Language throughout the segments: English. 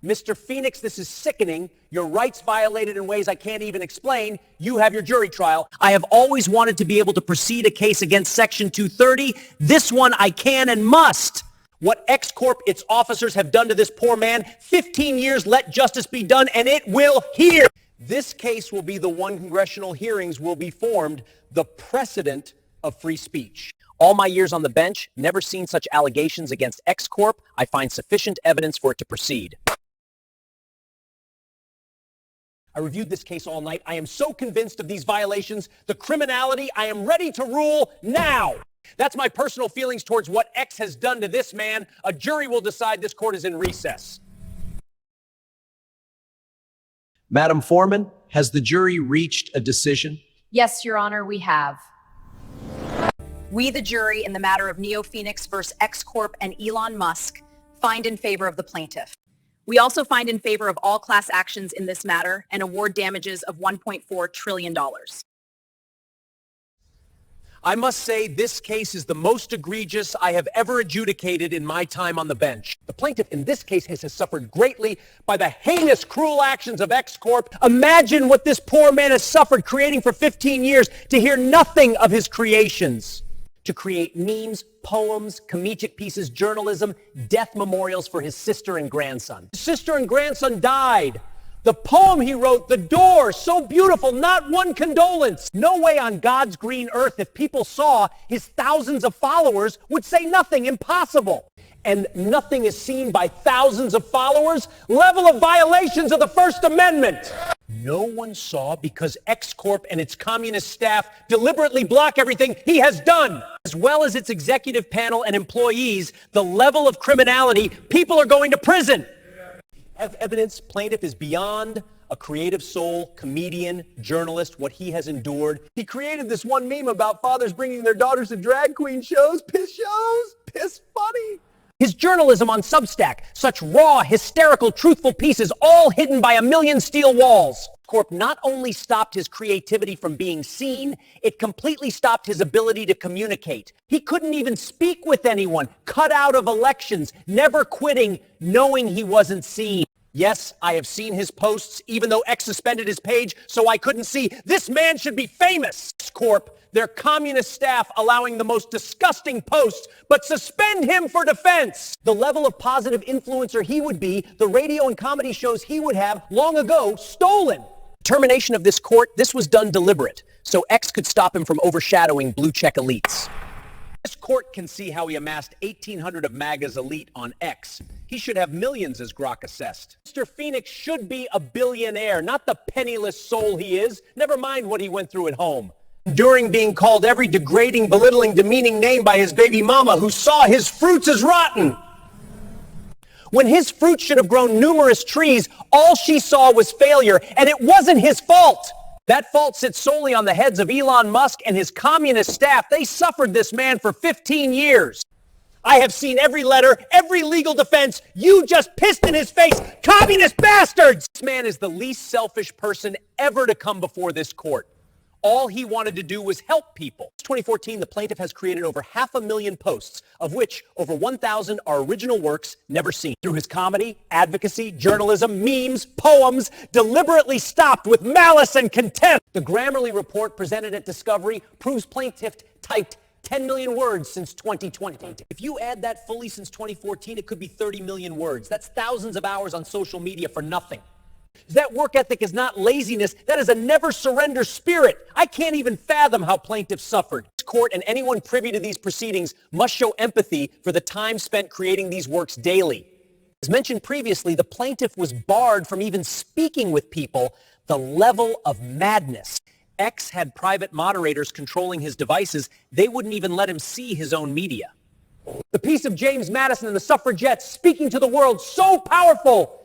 Mr. Phoenix, this is sickening. Your rights violated in ways I can't even explain. You have your jury trial. I have always wanted to be able to proceed a case against Section 230. This one I can and must. What X Corp, its officers have done to this poor man, 15 years, let justice be done, and it will here. This case will be the one congressional hearings will be formed, the precedent of free speech. All my years on the bench, never seen such allegations against X Corp. I find sufficient evidence for it to proceed. I reviewed this case all night. I am so convinced of these violations, the criminality, I am ready to rule now. That's my personal feelings towards what X has done to this man. A jury will decide. This court is in recess. Madam Foreman, has the jury reached a decision? Yes, Your Honor, we have. We, the jury, in the matter of Nio Phoenix versus X Corp and Elon Musk, find in favor of the plaintiff. We also find in favor of all class actions in this matter and award damages of $1.4 trillion. I must say this case is the most egregious I have ever adjudicated in my time on the bench. The plaintiff in this case has suffered greatly by the heinous, cruel actions of X Corp. Imagine what this poor man has suffered creating for 15 years to hear nothing of his creations. To create memes, poems, comedic pieces, journalism, death memorials for his sister and grandson. His sister and grandson died. The poem he wrote, The Door, so beautiful, not one condolence. No way on God's green earth, if people saw his thousands of followers, would say nothing. Impossible. And nothing is seen by thousands of followers. Level of violations of the First Amendment. No one saw because X Corp and its communist staff deliberately block everything he has done. As well as its executive panel and employees, the level of criminality, people are going to prison. Evidence, plaintiff is beyond a creative soul, comedian, journalist, what he has endured. He created this one meme about fathers bringing their daughters to drag queen shows, piss funny. His journalism on Substack, such raw, hysterical, truthful pieces, all hidden by a million steel walls. Corp not only stopped his creativity from being seen, it completely stopped his ability to communicate. He couldn't even speak with anyone, cut out of elections, never quitting, knowing he wasn't seen. Yes, I have seen his posts, even though X suspended his page, so I couldn't see. This man should be famous. Corp, their communist staff allowing the most disgusting posts, but suspend him for defense. The level of positive influencer he would be, the radio and comedy shows he would have long ago stolen. Termination of this court, this was done deliberate, so X could stop him from overshadowing blue check elites. This court can see how he amassed 1,800 of MAGA's elite on X. He should have millions as Grok assessed. Mr. Phoenix should be a billionaire, not the penniless soul he is. Never mind what he went through at home. During being called every degrading, belittling, demeaning name by his baby mama who saw his fruits as rotten. When his fruit should have grown numerous trees, all she saw was failure, and it wasn't his fault. That fault sits solely on the heads of Elon Musk and his communist staff. They suffered this man for 15 years. I have seen every letter, every legal defense. You just pissed in his face. Communist bastards! This man is the least selfish person ever to come before this court. All he wanted to do was help people. Since 2014, the plaintiff has created over 500,000 posts, of which over 1,000 are original works never seen. Through his comedy, advocacy, journalism, memes, poems, deliberately stopped with malice and contempt. The Grammarly report presented at Discovery proves plaintiff typed 10 million words since 2020. If you add that fully since 2014, it could be 30 million words. That's thousands of hours on social media for nothing. That work ethic is not laziness. That is a never-surrender spirit. I can't even fathom how plaintiffs suffered. This court and anyone privy to these proceedings must show empathy for the time spent creating these works daily. As mentioned previously, the plaintiff was barred from even speaking with people. The level of madness. X had private moderators controlling his devices. They wouldn't even let him see his own media. The piece of James Madison and the suffragettes speaking to the world, so powerful.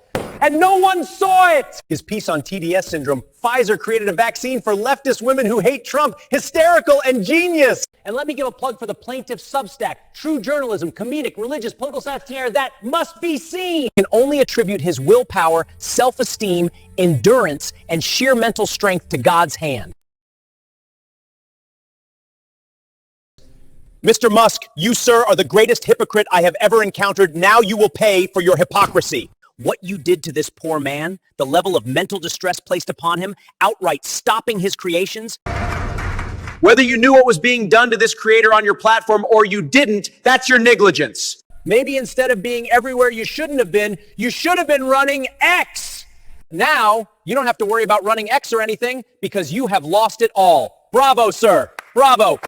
And no one saw it. His piece on TDS syndrome, Pfizer created a vaccine for leftist women who hate Trump, hysterical and genius. And let me give a plug for the plaintiff's Substack, true journalism, comedic, religious, political satire that must be seen. He can only attribute his willpower, self-esteem, endurance, and sheer mental strength to God's hand. Mr. Musk, you, sir, are the greatest hypocrite I have ever encountered. Now you will pay for your hypocrisy. what you did to this poor man, the level of mental distress placed upon him, outright stopping his creations. Whether you knew what was being done to this creator on your platform or you didn't, that's your negligence. Maybe instead of being everywhere you shouldn't have been, you should have been running X. Now, you don't have to worry about running X or anything because you have lost it all. Bravo, sir. Bravo.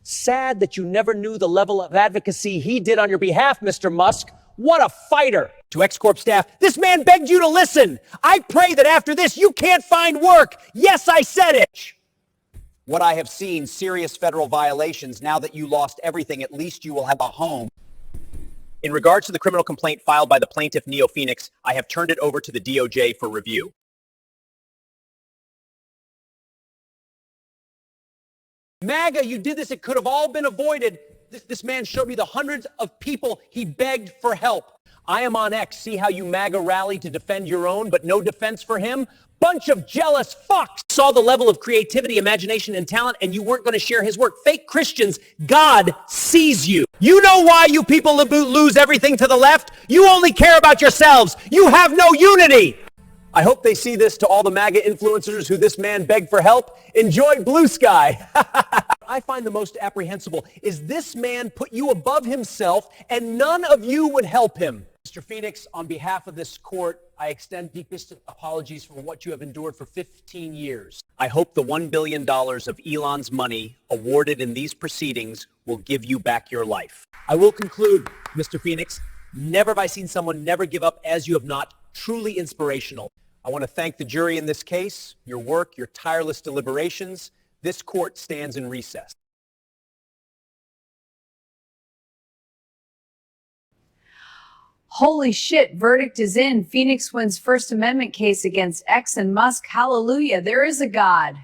Sad that you never knew the level of advocacy he did on your behalf, Mr. Musk. What a fighter. To X-Corp staff, this man begged you to listen. I pray that after this, you can't find work. Yes, I said it. What I have seen, serious federal violations. Now that you lost everything, at least you will have a home. In regards to the criminal complaint filed by the plaintiff, Nio Phoenix, I have turned it over to the DOJ for review. MAGA, you did this. It could have all been avoided. This man showed me the hundreds of people he begged for help. I am on X. See how you MAGA rallied to defend your own, but no defense for him? Bunch of jealous fucks. Saw the level of creativity, imagination, and talent, and you weren't going to share his work. Fake Christians, God sees you. You know why you people lose everything to the left? You only care about yourselves. You have no unity. I hope they see this to all the MAGA influencers who this man begged for help. Enjoy blue sky. I find the most apprehensible is this man put you above himself and none of you would help him. Mr. Phoenix, on behalf of this court, I extend deepest apologies for what you have endured for 15 years. I hope the $1 billion of Elon's money awarded in these proceedings will give you back your life. I will conclude, Mr. Phoenix, never have I seen someone never give up as you have not. Truly inspirational. I want to thank the jury in this case, your work, your tireless deliberations. This court stands in recess. Holy shit, verdict is in. Phoenix wins First Amendment case against X and Musk. Hallelujah, there is a God.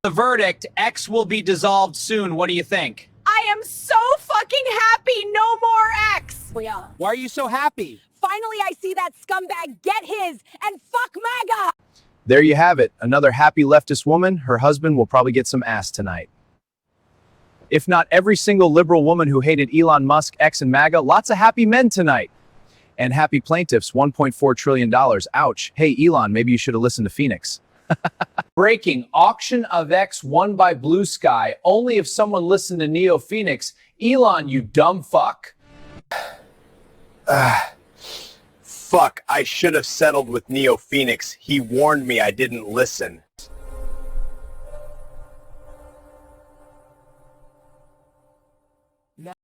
The verdict, X will be dissolved soon. What do you think? I am so fucking happy. No more X. Why are you so happy? Finally, I see that scumbag get his and fuck MAGA. There you have it. Another happy leftist woman. Her husband will probably get some ass tonight. If not every single liberal woman who hated Elon Musk, X, and MAGA, lots of happy men tonight. And happy plaintiffs, $1.4 trillion. Ouch. Hey, Elon, maybe you should have listened to Phoenix. Breaking, auction of X won by Blue Sky. Only if someone listened to Nio Phoenix. Elon, you dumb fuck. Fuck, I should have settled with Nio Phoenix. He warned me I didn't listen.